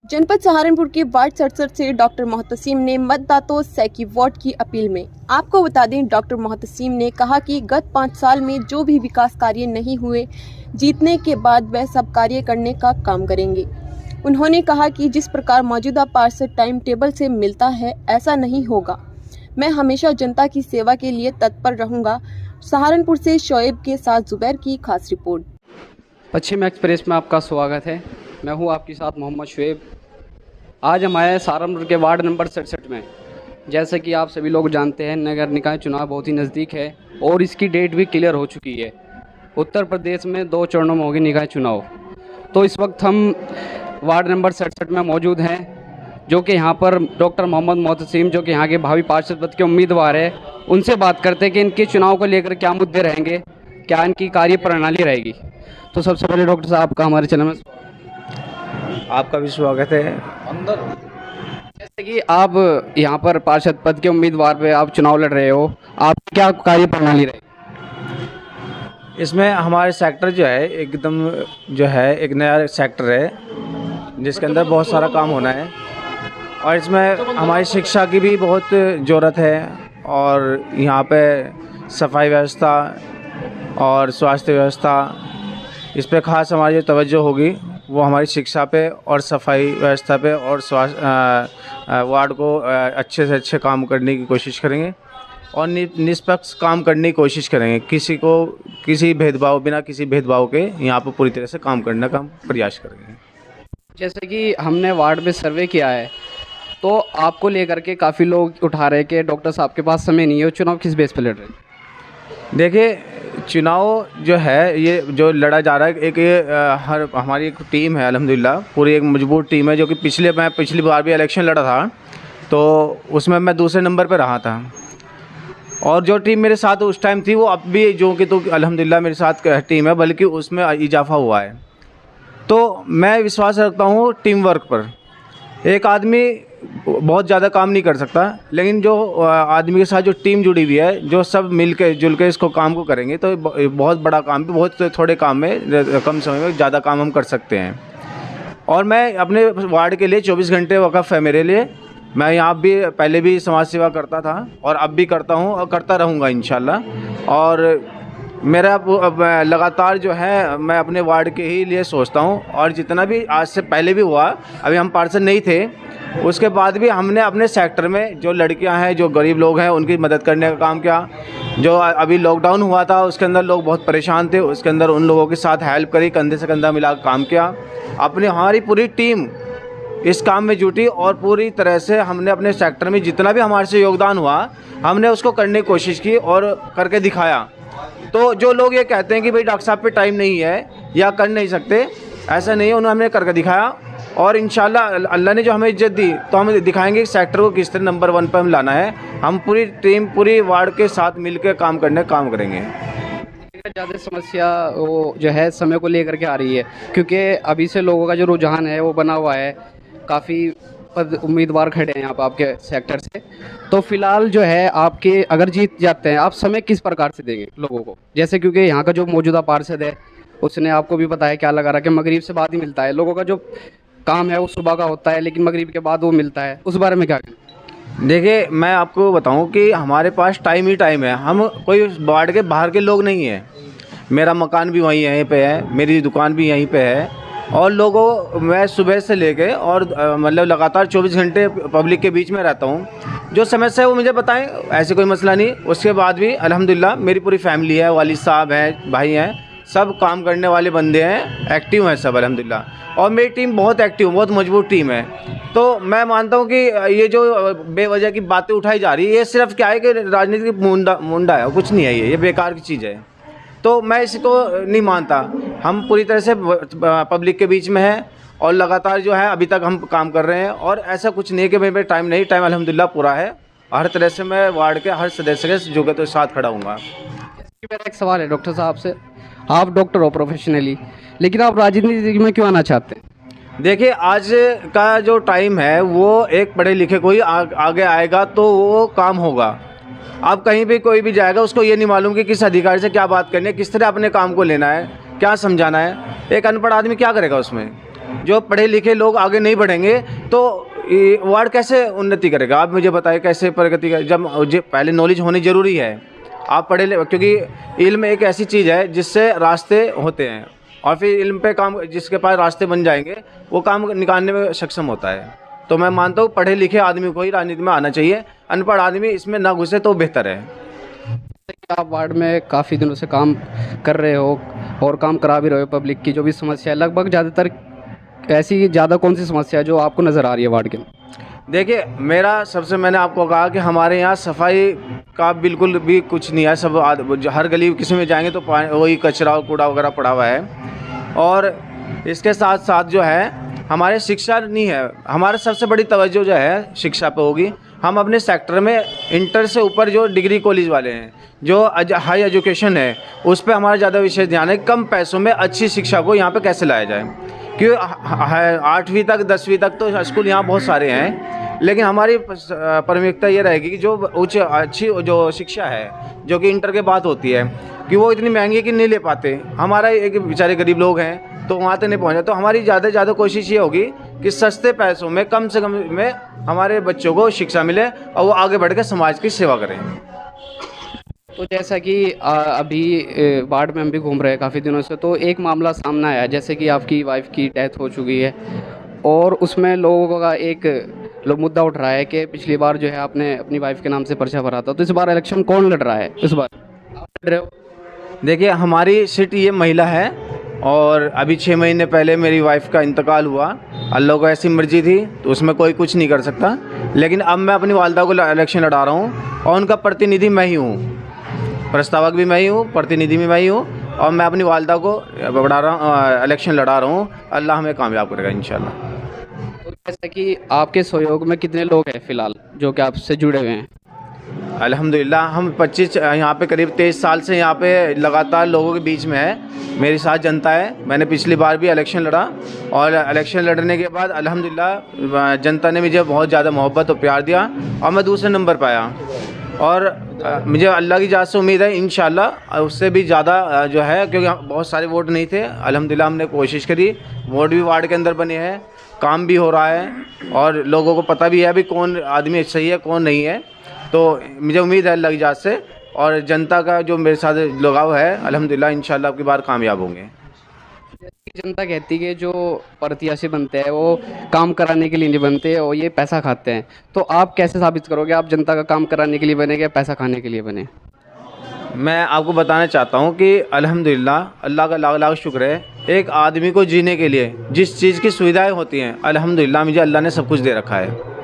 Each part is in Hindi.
जनपद सहारनपुर के वार्ड 67 से डॉक्टर मोहतसिम ने मतदाताओं से की वोट की अपील में। आपको बता दें, डॉक्टर मोहतसिम ने कहा कि गत 5 साल में जो भी विकास कार्य नहीं हुए, जीतने के बाद वह सब कार्य करने का काम करेंगे। उन्होंने कहा कि जिस प्रकार मौजूदा पार्षद टाइम टेबल से मिलता है, ऐसा नहीं होगा। मैं हमेशा जनता की सेवा के लिए तत्पर रहूंगा। सहारनपुर से शोएब के साथ जुबैर की खास रिपोर्ट। पश्चिम एक्सप्रेस में आपका स्वागत है। मैं हूं आपके साथ मोहम्मद शोएब। आज हम आए सहारनपुर के वार्ड नंबर 67 में। जैसे कि आप सभी लोग जानते हैं, नगर निकाय चुनाव बहुत ही नज़दीक है और इसकी डेट भी क्लियर हो चुकी है। उत्तर प्रदेश में 2 चरणों में होगी निकाय चुनाव। तो इस वक्त हम वार्ड नंबर 67 में मौजूद हैं, जो कि यहाँ पर डॉक्टर मोहम्मद मोहतसिम, जो कि यहाँ के भावी पार्षद पद के उम्मीदवार है, उनसे बात करते हैं कि इनके चुनाव को लेकर क्या मुद्दे रहेंगे, क्या इनकी कार्य प्रणाली रहेगी। तो सबसे पहले डॉक्टर साहब का हमारे चैनल में आपका भी स्वागत है। जैसे कि आप यहाँ पर पार्षद पद के उम्मीदवार पे आप चुनाव लड़ रहे हो, आप क्या कार्य प्रणाली रहेगी? इसमें हमारे सेक्टर जो है एकदम एक नया सेक्टर है जिसके अंदर बहुत सारा काम होना है और इसमें हमारी शिक्षा की भी बहुत ज़रूरत है और यहाँ पे सफाई व्यवस्था और स्वास्थ्य व्यवस्था, इस पे ख़ास हमारी जो तवज्जो होगी वो हमारी शिक्षा पे और सफाई व्यवस्था पे और स्वास्थ्य वार्ड को अच्छे से अच्छे काम करने की कोशिश करेंगे और निष्पक्ष काम करने की कोशिश करेंगे। बिना किसी भेदभाव के यहाँ पर पूरी तरह से काम करने का प्रयास करेंगे। जैसे कि हमने वार्ड में सर्वे किया है, तो आपको लेकर के काफ़ी लोग उठा रहे हैं कि डॉक्टर साहब के पास समय नहीं है, चुनाव किस बेस पर लड़ रहे हैं? देखिए, चुनाव जो है ये जो लड़ा जा रहा है, हमारी एक टीम है, अल्हम्दुलिल्लाह पूरी एक मजबूत टीम है, जो कि पिछली बार भी इलेक्शन लड़ा था तो उसमें मैं दूसरे नंबर पर रहा था और जो टीम मेरे साथ उस टाइम थी वो अब भी जो कि तो अल्हम्दुलिल्लाह मेरे साथ टीम है, बल्कि उसमें इजाफा हुआ है। तो मैं विश्वास रखता हूँ टीम वर्क पर। एक आदमी बहुत ज़्यादा काम नहीं कर सकता, लेकिन जो आदमी के साथ जो टीम जुड़ी हुई है, जो सब मिल के जुल के इसको काम को करेंगे तो बहुत बड़ा काम भी बहुत थोड़े काम में, कम समय में ज़्यादा काम हम कर सकते हैं। और मैं अपने वार्ड के लिए 24 घंटे वक़्फ़ है मेरे लिए। मैं यहाँ भी पहले भी समाज सेवा करता था और अब भी करता हूँ और करता रहूँगा इंशाल्लाह। और मेरा लगातार जो है मैं अपने वार्ड के ही लिए सोचता हूँ और जितना भी आज से पहले भी हुआ, अभी हम पार्षद नहीं थे, उसके बाद भी हमने अपने सेक्टर में जो लड़कियां हैं, जो गरीब लोग हैं, उनकी मदद करने का काम किया। जो अभी लॉकडाउन हुआ था उसके अंदर लोग बहुत परेशान थे, उसके अंदर उन लोगों के साथ हेल्प करी, कंधे से कंधा मिला काम किया। हमारी पूरी टीम इस काम में जुटी और पूरी तरह से हमने अपने सेक्टर में जितना भी हमारे से योगदान हुआ, हमने उसको करने की कोशिश की और करके दिखाया। तो जो लोग ये कहते हैं कि भाई डॉक्टर साहब पे टाइम नहीं है या कर नहीं सकते, ऐसा नहीं है, उन्होंने करके दिखाया और इंशाल्लाह अल्लाह ने जो हमें इज्जत दी तो हम दिखाएंगे कि सेक्टर को किस तरह नंबर 1 पर हम लाना है। हम पूरी टीम पूरी वार्ड के साथ मिलकर काम करेंगे। ज़्यादा समस्या वो जो है समय को लेकर के आ रही है, क्योंकि अभी से लोगों का जो रुझान है वो बना हुआ है, काफ़ी पद उम्मीदवार खड़े हैं यहाँ पर आपके सेक्टर से। तो फिलहाल जो है आपके अगर जीत जाते हैं, आप समय किस प्रकार से देंगे लोगों को? जैसे क्योंकि यहाँ का जो मौजूदा पार्षद है उसने आपको भी बताया, क्या लगा रहा कि मगरिब से बाद ही मिलता है, लोगों का जो काम है वो सुबह का होता है लेकिन मगरिब के बाद वो मिलता है, उस बारे में क्या कहें? देखिए, मैं आपको बताऊं कि हमारे पास टाइम ही टाइम है। हम कोई वार्ड के बाहर के लोग नहीं हैं। मेरा मकान भी वहीं यहीं पे है, मेरी दुकान भी यहीं पे है और लोगों मैं सुबह से लेके और मतलब लगातार 24 घंटे पब्लिक के बीच में रहता हूँ। जो समस्या है वो मुझे बताएं, ऐसे कोई मसला नहीं। उसके बाद भी अल्हम्दुलिल्लाह मेरी पूरी फैमिली है, वालिद साहब हैं, भाई हैं, सब काम करने वाले बंदे हैं, एक्टिव हैं सब अल्हम्दुलिल्लाह। और मेरी टीम बहुत एक्टिव, बहुत मजबूत टीम है। तो मैं मानता हूँ कि ये जो बेवजह की बातें उठाई जा रही है, ये सिर्फ क्या है कि राजनीति की मुंडा है, कुछ नहीं है, ये बेकार की चीज़ है। तो मैं इसको नहीं मानता। हम पूरी तरह से पब्लिक के बीच में हैं और लगातार जो है अभी तक हम काम कर रहे हैं और ऐसा कुछ नहीं है कि मेरे टाइम नहीं, टाइम अल्हम्दुलिल्लाह पूरा है। हर तरह से मैं वार्ड के हर सदस्य के जो के साथ खड़ा हूँगा। मेरा एक सवाल है डॉक्टर साहब से, आप डॉक्टर हो प्रोफेशनली, लेकिन आप राजनीति में क्यों आना चाहते हैं? देखिए, आज का जो टाइम है वो एक पढ़े लिखे को ही आगे आएगा तो वो काम होगा। आप कहीं भी कोई भी जाएगा, उसको ये नहीं मालूम कि किस अधिकारी से क्या बात करनी है, किस तरह अपने काम को लेना है, क्या समझाना है। एक अनपढ़ आदमी क्या करेगा उसमें? जो पढ़े लिखे लोग आगे नहीं बढ़ेंगे तो ये वार्ड कैसे उन्नति करेगा? आप मुझे बताइए कैसे प्रगति कर, जब पहले नॉलेज होनी ज़रूरी है। आप क्योंकि इल्म एक ऐसी चीज़ है जिससे रास्ते होते हैं, और फिर इल्म पे काम, जिसके पास रास्ते बन जाएंगे वो काम निकालने में सक्षम होता है। तो मैं मानता हूँ पढ़े लिखे आदमी को ही राजनीति में आना चाहिए, अनपढ़ आदमी इसमें ना घुसे तो बेहतर है। आप वार्ड में काफ़ी दिनों से काम कर रहे हो और काम करा भी रहे हो। पब्लिक की जो भी समस्या है, लगभग ज़्यादातर ऐसी ज़्यादा कौन सी समस्या है जो आपको नज़र आ रही है वार्ड के? देखिए, मेरा सबसे, मैंने आपको कहा कि हमारे यहाँ सफाई का बिल्कुल भी कुछ नहीं है। सब हर गली किसी में जाएंगे तो वही कचरा और कूड़ा वगैरह पड़ा हुआ है। और इसके साथ साथ जो है हमारे शिक्षा नहीं है। हमारा सबसे बड़ी तवज्जो जो है शिक्षा पे होगी। हम अपने सेक्टर में इंटर से ऊपर जो डिग्री कॉलेज वाले हैं, जो हाई एजुकेशन है, उस पर हमारा ज़्यादा विशेष ध्यान है। कम पैसों में अच्छी शिक्षा को यहाँ पे कैसे लाया जाए, क्योंकि 8वीं तक 10वीं तक तो स्कूल यहाँ बहुत सारे हैं, लेकिन हमारी प्राथमिकता ये रहेगी कि जो अच्छी जो शिक्षा है, जो कि इंटर के बाद होती है, कि वो इतनी महंगी कि नहीं ले पाते। हमारा एक बेचारे गरीब लोग हैं तो वहाँ तक नहीं पहुँचा। तो हमारी ज़्यादा से ज़्यादा कोशिश ये होगी कि सस्ते पैसों में, कम से कम में हमारे बच्चों को शिक्षा मिले और वो आगे बढ़ कर समाज की सेवा करें। तो जैसा कि अभी वार्ड में हम भी घूम रहे हैं काफ़ी दिनों से, तो एक मामला सामने आया, जैसे कि आपकी वाइफ की डेथ हो चुकी है और उसमें लोगों का एक मुद्दा उठ रहा है कि पिछली बार जो है आपने अपनी वाइफ के नाम से पर्चा भरा था, तो इस बार इलेक्शन कौन लड़ रहा है? इस बार आप लड़ रहे हो? देखिए, हमारी सीट ये महिला है और अभी 6 महीने पहले मेरी वाइफ का इंतकाल हुआ। अल्लाह को ऐसी मर्जी थी तो उसमें कोई कुछ नहीं कर सकता। लेकिन अब मैं अपनी वालदा को इलेक्शन लड़ा रहा हूँ और उनका प्रतिनिधि मैं ही हूँ, प्रस्तावक भी मैं ही हूँ, प्रतिनिधि भी मैं ही हूँ, और मैं अपनी वालदा को इलेक्शन लड़ा रहा हूँ। अल्लाह हमें कामयाब करेगा इंशाल्लाह। तो जैसा कि आपके सहयोग में कितने लोग हैं फ़िलहाल जो कि आपसे जुड़े हुए हैं? अल्हम्दुलिल्लाह हम 25 यहाँ पे करीब 23 साल से यहाँ पे लगातार लोगों के बीच में है। मेरे साथ जनता है। मैंने पिछली बार भी इलेक्शन लड़ा और इलेक्शन लड़ने के बाद अल्हम्दुलिल्लाह जनता ने मुझे बहुत ज़्यादा मोहब्बत और प्यार दिया और मैं दूसरे नंबर पर आया। और मुझे अल्लाह की इजाज़त से उम्मीद है इंशाल्लाह उससे भी ज़्यादा जो है, क्योंकि बहुत सारे वोट नहीं थे। अल्हम्दुलिल्लाह हमने कोशिश करी, वोट भी वार्ड के अंदर बने हैं, काम भी हो रहा है और लोगों को पता भी है अभी कौन आदमी सही है कौन नहीं है। तो मुझे उम्मीद है अल्लाह की इजाज़त से और जनता का जो मेरे साथ लगाव है, अल्हम्दुलिल्लाह इंशाल्लाह अब की बार कामयाब होंगे। जनता कहती है कि जो प्रत्याशी बनते हैं वो काम कराने के लिए नहीं बनते और ये पैसा खाते हैं, तो आप कैसे साबित करोगे आप जनता का काम कराने के लिए बने या पैसा खाने के लिए बने? मैं आपको बताना चाहता हूँ कि अल्हम्दुलिल्लाह अल्लाह का लाख लाख शुक्र है, एक आदमी को जीने के लिए जिस चीज़ की सुविधाएं होती हैं अल्हम्दुलिल्लाह मुझे अल्लाह ने सब कुछ दे रखा है।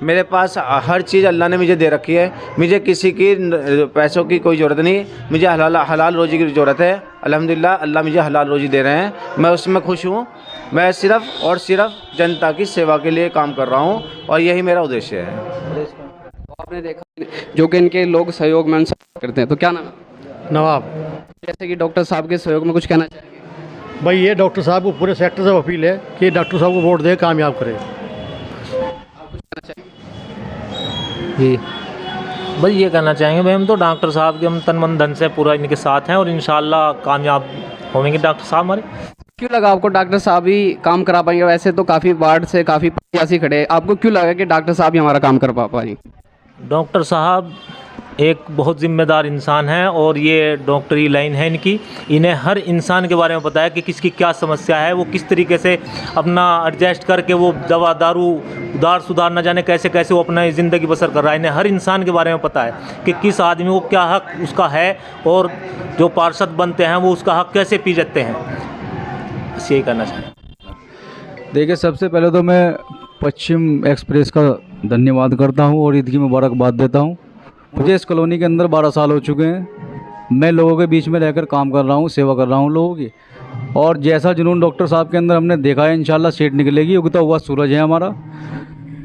मेरे पास हर चीज़ अल्लाह ने मुझे दे रखी है। मुझे किसी की पैसों की कोई ज़रूरत नहीं, मुझे हलाल रोज़ी की ज़रूरत है। अल्हम्दुलिल्लाह अल्लाह मुझे हलाल रोज़ी दे रहे हैं, मैं उसमें खुश हूँ। मैं सिर्फ़ और सिर्फ जनता की सेवा के लिए काम कर रहा हूँ और यही मेरा उद्देश्य है। आपने देखा जो कि इनके लोग सहयोग में करते हैं, तो क्या नाम है? नवाब। जैसे कि डॉक्टर साहब के सहयोग में कुछ कहना चाहेंगे? भाई ये डॉक्टर साहब को पूरे सेक्टर से अपील है कि डॉक्टर साहब को वोट दे, कामयाब करे। आप कुछ कहना चाहेंगे? जी बस ये कहना चाहेंगे भाई, हम तो डॉक्टर साहब के हम तन मन धन से पूरा इनके साथ हैं और इंशाल्लाह कामयाब होंगे डॉक्टर साहब हमारे। क्यों लगा आपको डॉक्टर साहब ही काम करा पाएंगे? वैसे तो काफ़ी वार्ड से काफ़ी प्रत्याशी खड़े हैं, आपको क्यों लगा कि डॉक्टर साहब ही हमारा काम कर पाएंगे? डॉक्टर साहब एक बहुत ज़िम्मेदार इंसान है और ये डॉक्टरी लाइन है इनकी। इन्हें हर इंसान के बारे में पता है कि किसकी क्या समस्या है, वो किस तरीके से अपना एडजस्ट करके वो दवा दारू उधार सुधार न जाने कैसे कैसे वो अपना ज़िंदगी बसर कर रहा है। इन्हें हर इंसान के बारे में पता है कि किस आदमी को क्या हक उसका है और जो पार्षद बनते हैं वो उसका हक कैसे पी जाते हैं। बस यही करना चाहिए। देखिए, सबसे पहले तो मैं पश्चिम एक्सप्रेस का धन्यवाद करता हूं और ईद की मुबारकबाद देता हूं। मुझे इस कॉलोनी के अंदर 12 साल हो चुके हैं। मैं लोगों के बीच में रहकर काम कर रहा हूं, सेवा कर रहा हूं लोगों की, और जैसा जुनून डॉक्टर साहब के अंदर हमने देखा है इंशाल्लाह सीट निकलेगी। उगता हुआ सूरज है हमारा,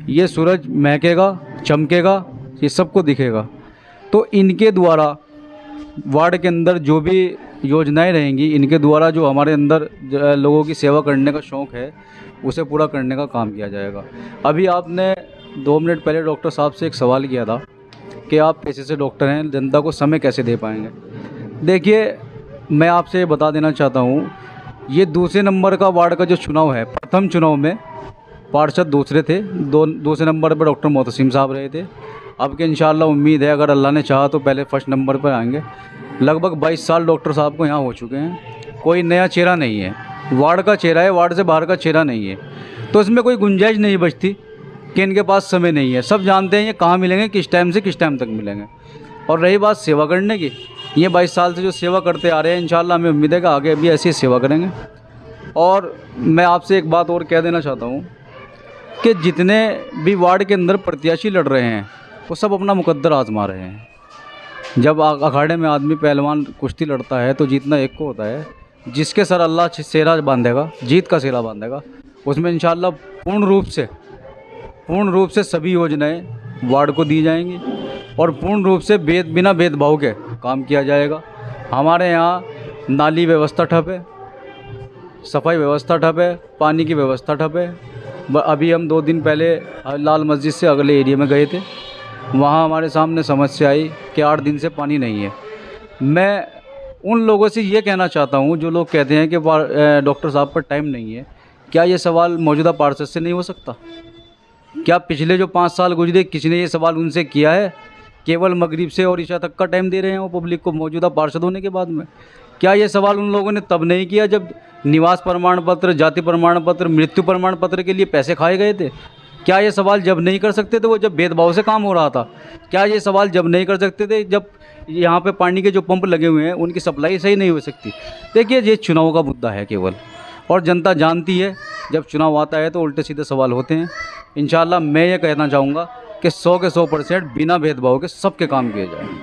ये सूरज महकेगा, चमकेगा, ये सबको दिखेगा। तो इनके द्वारा वार्ड के अंदर जो भी योजनाएं रहेंगी, इनके द्वारा जो हमारे अंदर लोगों की सेवा करने का शौक़ है उसे पूरा करने का काम किया जाएगा। अभी आपने 2 मिनट पहले डॉक्टर साहब से एक सवाल किया था कि आप पैसे से डॉक्टर हैं, जनता को समय कैसे दे पाएंगे। देखिए, मैं आपसे ये बता देना चाहता हूँ, ये दूसरे नंबर का वार्ड का जो चुनाव है, प्रथम चुनाव में पार्षद दूसरे थे, दूसरे नंबर पर डॉक्टर मोहतसिम साहब रहे थे। अब के इंशाल्लाह उम्मीद है, अगर अल्लाह ने चाहा तो पहले फर्स्ट नंबर पर आएंगे। लगभग 22 साल डॉक्टर साहब को यहाँ हो चुके हैं, कोई नया चेहरा नहीं है, वार्ड का चेहरा है, वार्ड से बाहर का चेहरा नहीं है। तो इसमें कोई गुंजाइश नहीं बचती कि इनके पास समय नहीं है। सब जानते हैं ये कहाँ मिलेंगे, किस टाइम से किस टाइम तक मिलेंगे। और रही बात सेवा करने की, ये 22 साल से जो सेवा करते आ रहे हैं, इंशाल्लाह हमें उम्मीद है कि आगे भी ऐसी सेवा करेंगे। और मैं आपसे एक बात और कह देना चाहता हूँ कि जितने भी वार्ड के अंदर प्रत्याशी लड़ रहे हैं, वो सब अपना मुकद्दर आजमा रहे हैं। जब अखाड़े में आदमी पहलवान कुश्ती लड़ता है तो जीतना एक को होता है। जिसके सर अल्लाह सेहरा बांधेगा, जीत का सेहरा बांधेगा, उसमें इंशाल्लाह पूर्ण रूप से सभी योजनाएं वार्ड को दी जाएंगी और पूर्ण रूप से बिना भेदभाव के काम किया जाएगा। हमारे यहाँ नाली व्यवस्था ठप है, सफाई व्यवस्था ठप है, पानी की व्यवस्था ठप है। अभी हम 2 दिन पहले लाल मस्जिद से अगले एरिया में गए थे, वहाँ हमारे सामने समस्या आई कि 8 दिन से पानी नहीं है। मैं उन लोगों से ये कहना चाहता हूँ जो लोग कहते हैं कि डॉक्टर साहब पर टाइम नहीं है, क्या ये सवाल मौजूदा पार्षद से नहीं हो सकता? क्या पिछले जो 5 साल गुजरे किसी ने ये सवाल उनसे किया है? केवल मगरिब से और ईशा तक का टाइम दे रहे हैं वो पब्लिक को मौजूदा पार्षद होने के बाद में। क्या ये सवाल उन लोगों ने तब नहीं किया जब निवास प्रमाण पत्र, जाति प्रमाण पत्र, मृत्यु प्रमाण पत्र के लिए पैसे खाए गए थे? क्या ये सवाल जब नहीं कर सकते थे वो जब भेदभाव से काम हो रहा था? क्या ये सवाल जब नहीं कर सकते थे जब यहाँ पे पानी के जो पंप लगे हुए हैं उनकी सप्लाई सही नहीं हो सकती? देखिए, ये चुनाव का मुद्दा है केवल, और जनता जानती है जब चुनाव आता है तो उल्टे सीधे सवाल होते हैं। इंशाल्लाह मैं ये कहना चाहूँगा कि 100 के 100% बिना भेदभाव के सबके काम किए जाएंगे।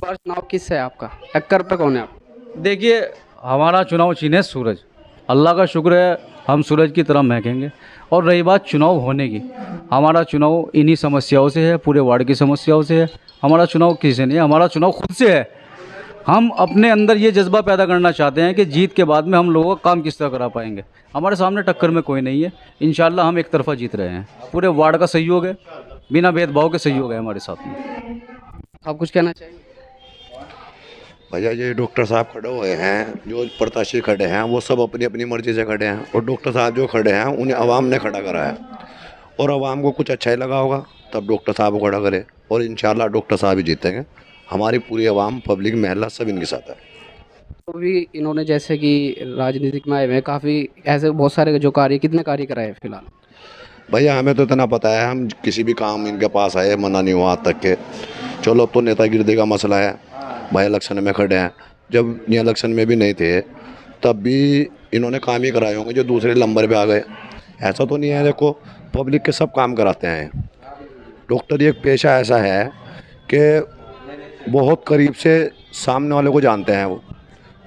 पर चुनाव किस है आपका, टक्कर पे कौन है आप? देखिए, हमारा चुनाव चिन्ह है सूरज। अल्लाह का शुक्र है हम सूरज की तरह महकेंगे। और रही बात चुनाव होने की, हमारा चुनाव इन्हीं समस्याओं से है, पूरे वार्ड की समस्याओं से है। हमारा चुनाव किसी से नहीं है, हमारा चुनाव खुद से है। हम अपने अंदर ये जज्बा पैदा करना चाहते हैं कि जीत के बाद में हम लोगों का काम किस तरह करा पाएंगे। हमारे सामने टक्कर में कोई नहीं है, इंशाल्लाह हम एक तरफा जीत रहे हैं। पूरे वार्ड का सहयोग है, बिना भेदभाव के सहयोग है हमारे साथ में। आप कुछ कहना चाहिए? भैया, ये डॉक्टर साहब खड़े हुए हैं, जो प्रत्याशी खड़े हैं वो सब अपनी अपनी मर्जी से खड़े हैं, और डॉक्टर साहब जो खड़े हैं उन्हें आवाम ने खड़ा करा है, और आवाम को कुछ अच्छा ही लगा होगा तब डॉक्टर साहब को खड़ा करे, और इंशाल्लाह डॉक्टर साहब ही जीतेंगे। हमारी पूरी आवाम, पब्लिक, महिला सब इनके साथ है। तो भी इन्होंने जैसे कि राजनीतिक में आए हुए काफ़ी ऐसे बहुत सारे जो कार्य, कितने कार्य कराए फिलहाल? भैया, हमें तो इतना पता है, हम किसी भी काम इनके पास आए मना नहीं हुआ आज तक के। चलो, अब तो नेतागिरी का मसला है, भाई इलेक्शन में खड़े हैं, जब ये इलेक्शन में भी नहीं थे तब भी इन्होंने काम ही कराए होंगे जो दूसरे नंबर पे आ गए। ऐसा तो नहीं है, देखो पब्लिक के सब काम कराते हैं। डॉक्टर एक पेशा ऐसा है कि बहुत करीब से सामने वाले को जानते हैं वो,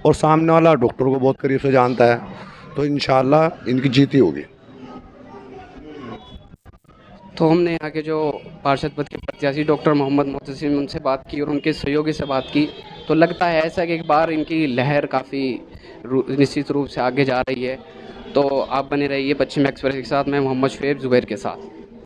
और सामने वाला डॉक्टर को बहुत करीब से जानता है, तो इंशाल्लाह इनकी जीत ही होगी। तो हमने यहाँ के जो पार्षद पद के प्रत्याशी डॉक्टर मोहम्मद मोहतसिम, उनसे बात की और उनके सहयोगी से बात की, तो लगता है ऐसा कि एक बार इनकी लहर काफ़ी निश्चित रूप से आगे जा रही है। तो आप बने रहिए पश्चिम एक्सप्रेस के साथ। मैं मोहम्मद शुएब ज़ुबैर के साथ।